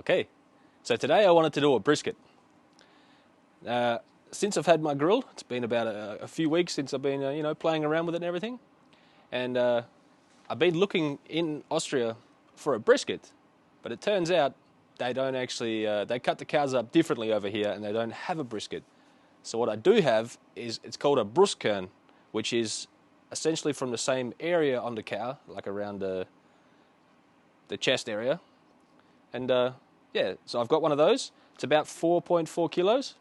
Okay, so today I wanted to do a brisket. Since I've had my grill, it's been about a few weeks since I've been, playing around with it and everything. And I've been looking in Austria for a brisket, but it turns out they don't actually, they cut the cows up differently over here and they don't have a brisket. So what I do have is, it's called a Brustkern, which is essentially from the same area on the cow, like around the chest area. And yeah, so I've got one of those. It's about 4.4 kilos.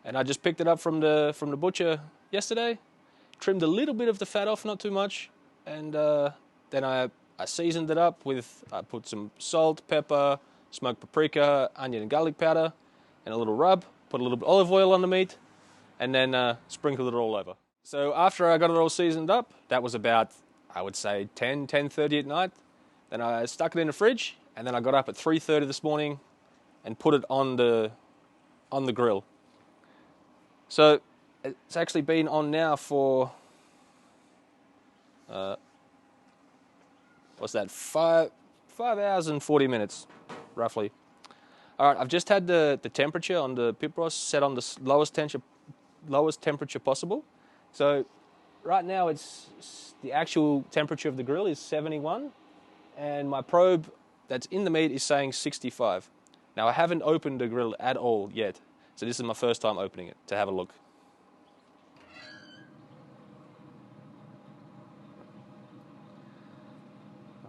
And I just picked it up from the butcher yesterday, trimmed a little bit of the fat off, not too much, and then I seasoned it up with, I put some salt, pepper, smoked paprika, onion and garlic powder, and a little rub, put a little bit of olive oil on the meat, and then sprinkled it all over. So after I got it all seasoned up, that was about, I would say 10:30 at night. Then I stuck it in the fridge, and then I got up at 3:30 this morning and put it on the grill. So it's actually been on now for, what's that, 5 hours and 40 minutes, roughly. All right, I've just had the temperature on the Pit Boss set on the lowest temperature possible. So right now it's the actual temperature of the grill is 71, and my probe that's in the meat is saying 65. Now I haven't opened the grill at all yet, so this is my first time opening it to have a look.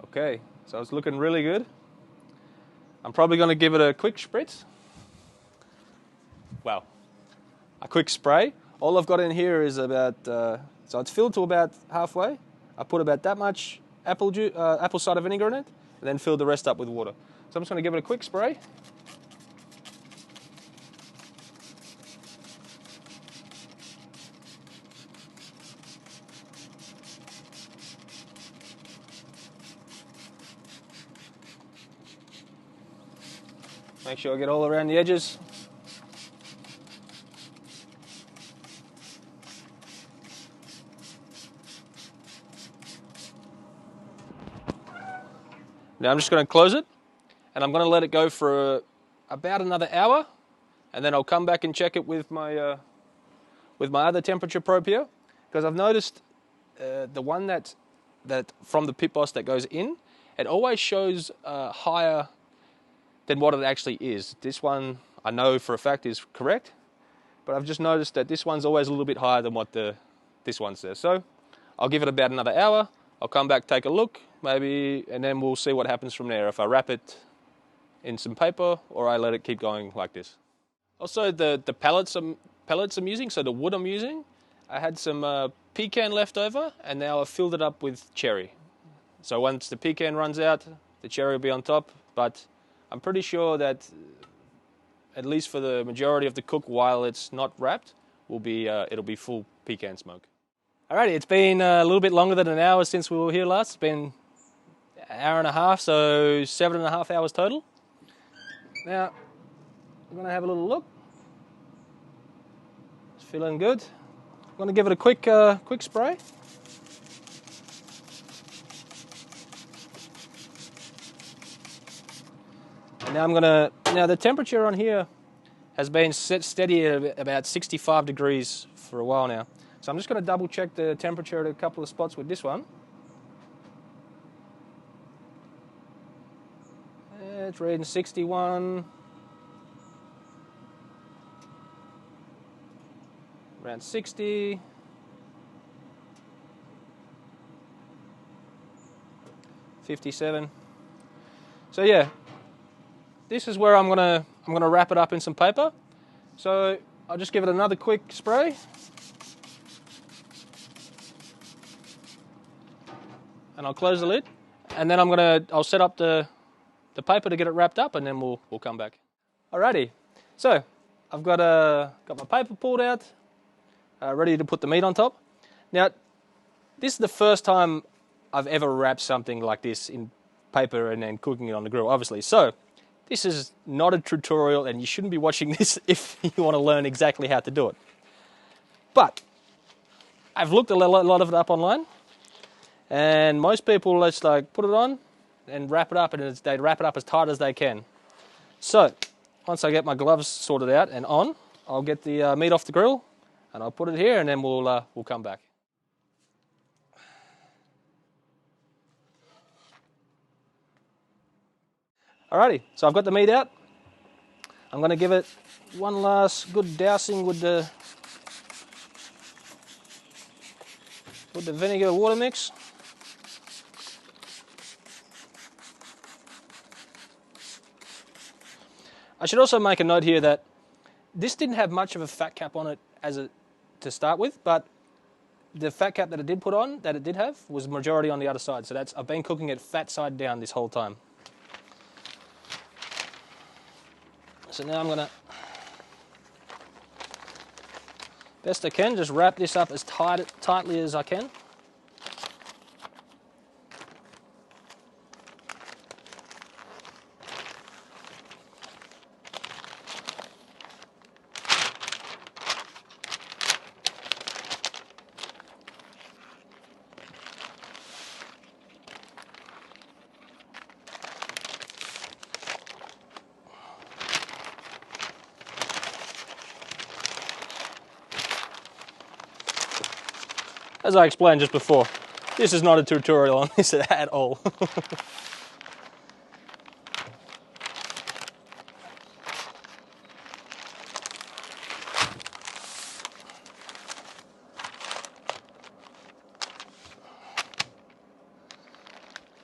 Okay, so it's looking really good. I'm probably going to give it a quick spritz. Well, a quick spray. All I've got in here is about, so it's filled to about halfway. I put about that much apple cider vinegar in it, and then fill the rest up with water. So I'm just going to give it a quick spray. Make sure I get all around the edges. Now I'm just going to close it, and I'm going to let it go for about another hour, and then I'll come back and check it with my other temperature probe here, because I've noticed the one that from the Pit Boss that goes in, it always shows higher than what it actually is. This one I know for a fact is correct, but I've just noticed that this one's always a little bit higher than what this one says. So I'll give it about another hour. I'll come back, take a look, maybe, and then we'll see what happens from there. If I wrap it in some paper or I let it keep going like this. Also, the pellets I'm using, so the wood I'm using, I had some pecan left over, and now I've filled it up with cherry. So once the pecan runs out, the cherry will be on top, but I'm pretty sure that, at least for the majority of the cook while it's not wrapped, it'll be full pecan smoke. Alrighty, it's been a little bit longer than an hour since we were here last. It's been an hour and a half, so 7.5 hours total. Now, I'm going to have a little look. It's feeling good. I'm going to give it a quick spray. And now the temperature on here has been set steady at about 65 degrees for a while now. So I'm just going to double check the temperature at a couple of spots with this one. It's reading 61. Around 60. 57. So yeah, this is where I'm gonna wrap it up in some paper. So I'll just give it another quick spray. And I'll close the lid, and then I'll set up the paper to get it wrapped up, and then we'll come back. Alrighty, so I've got my paper pulled out, ready to put the meat on top. Now, this is the first time I've ever wrapped something like this in paper and then cooking it on the grill, obviously. So this is not a tutorial, and you shouldn't be watching this if you want to learn exactly how to do it. But I've looked a lot of it up online. And most people just like put it on and wrap it up, and they wrap it up as tight as they can. So, once I get my gloves sorted out and on, I'll get the meat off the grill and I'll put it here, and then we'll come back. Alrighty, so I've got the meat out. I'm going to give it one last good dousing with the vinegar water mix. I should also make a note here that this didn't have much of a fat cap on it to start with, but the fat cap that it did have, was majority on the other side. So I've been cooking it fat side down this whole time. So now I'm gonna, best I can, just wrap this up as tightly as I can. As I explained just before, this is not a tutorial on this at all.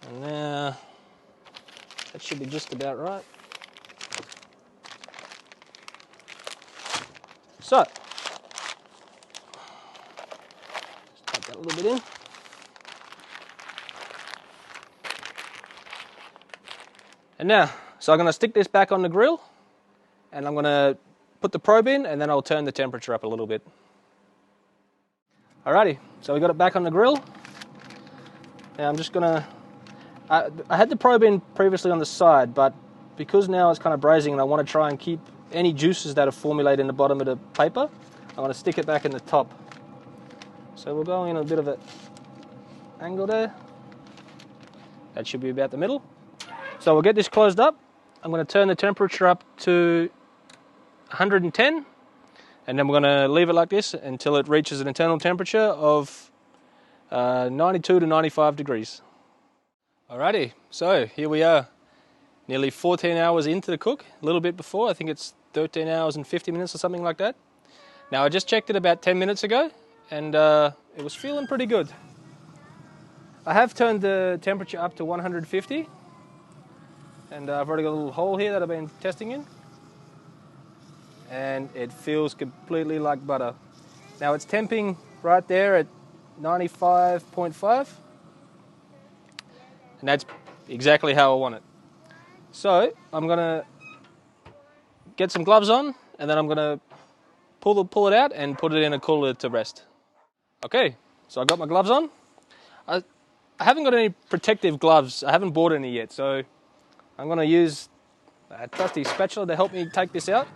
And now, that should be just about right. So, a little bit in. And now, so I'm going to stick this back on the grill, and I'm going to put the probe in, and then I'll turn the temperature up a little bit. Alrighty, so we got it back on the grill. Now I'm just going to, I had the probe in previously on the side, but because now it's kind of braising and I want to try and keep any juices that are formulated in the bottom of the paper, I'm going to stick it back in the top. So we'll go in a bit of an angle there. That should be about the middle. So we'll get this closed up. I'm going to turn the temperature up to 110, and then we're going to leave it like this until it reaches an internal temperature of 92 to 95 degrees. Alrighty, so here we are, nearly 14 hours into the cook, a little bit before. I think it's 13 hours and 50 minutes or something like that. Now I just checked it about 10 minutes ago, and it was feeling pretty good. I have turned the temperature up to 150, and I've already got a little hole here that I've been testing in, and it feels completely like butter. Now it's temping right there at 95.5, and that's exactly how I want it. So I'm gonna get some gloves on, and then I'm gonna pull it out and put it in a cooler to rest. Okay, so I got my gloves on. I haven't got any protective gloves. I haven't bought any yet, so I'm going to use a trusty spatula to help me take this out.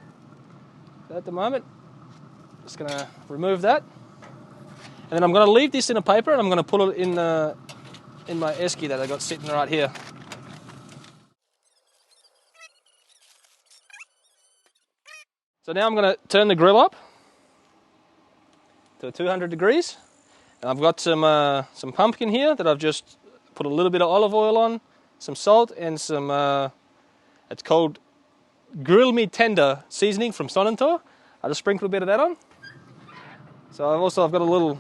So at the moment, just going to remove that, and then I'm going to leave this in a paper, and I'm going to put it in my esky that I got sitting right here. So now I'm going to turn the grill up to 200 degrees. And I've got some pumpkin here that I've just put a little bit of olive oil on, some salt, and some, it's called Grill Me Tender seasoning from Sonnentor. I just sprinkled a bit of that on. So I've got a little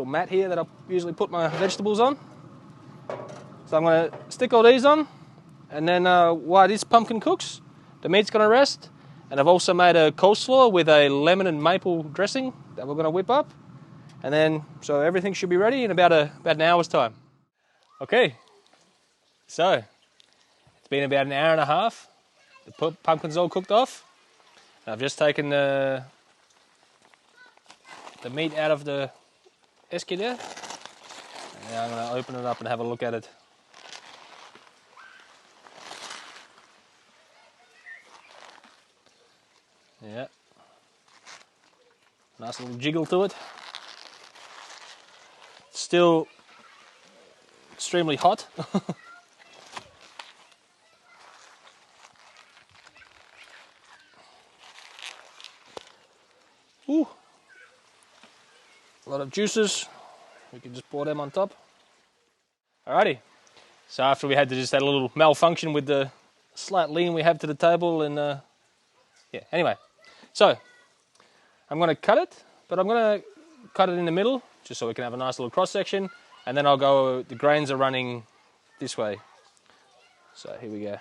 mat here that I usually put my vegetables on. So I'm going to stick all these on, and then while this pumpkin cooks, the meat's going to rest. And I've also made a coleslaw with a lemon and maple dressing that we're going to whip up. And then, so everything should be ready in about an hour's time. Okay, so it's been about an hour and a half. The pumpkin's all cooked off. I've just taken the meat out of the esky there. And now I'm going to open it up and have a look at it. Yeah, nice little jiggle to it. Still extremely hot. lot of juices. We can just pour them on top. Alrighty. So after we had to just had a little malfunction with the slight lean we have to the table, and yeah. Anyway, so I'm going to cut it, but I'm going to cut it in the middle, just so we can have a nice little cross section. And then I'll go. The grains are running this way. So here we go.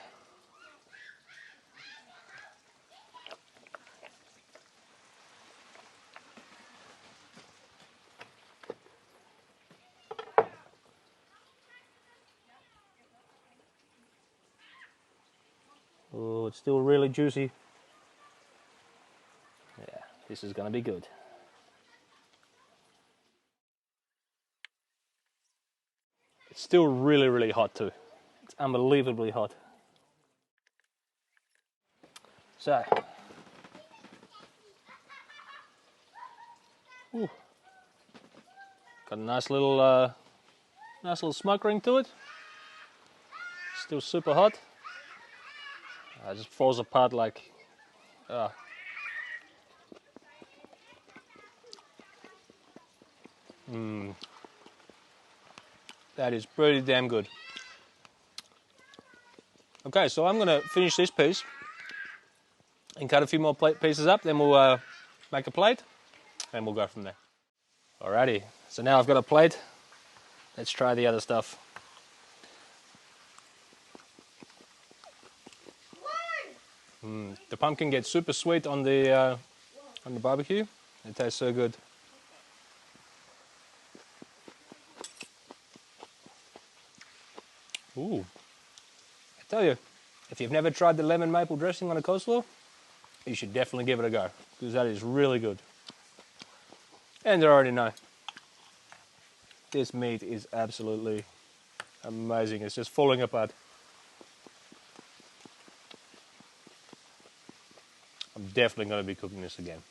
Oh, it's still really juicy. Yeah, this is going to be good. It's still really, really hot too. It's unbelievably hot. So, ooh, got a nice little smoke ring to it. Still super hot. It just falls apart like. That is pretty damn good. Okay, so I'm going to finish this piece and cut a few more pieces up. Then we'll make a plate, and we'll go from there. Alrighty. So now I've got a plate. Let's try the other stuff. The pumpkin gets super sweet on the barbecue. It tastes so good. Ooh. I tell you, if you've never tried the lemon maple dressing on a coleslaw, you should definitely give it a go, because that is really good. And I already know, this meat is absolutely amazing. It's just falling apart. I'm definitely going to be cooking this again.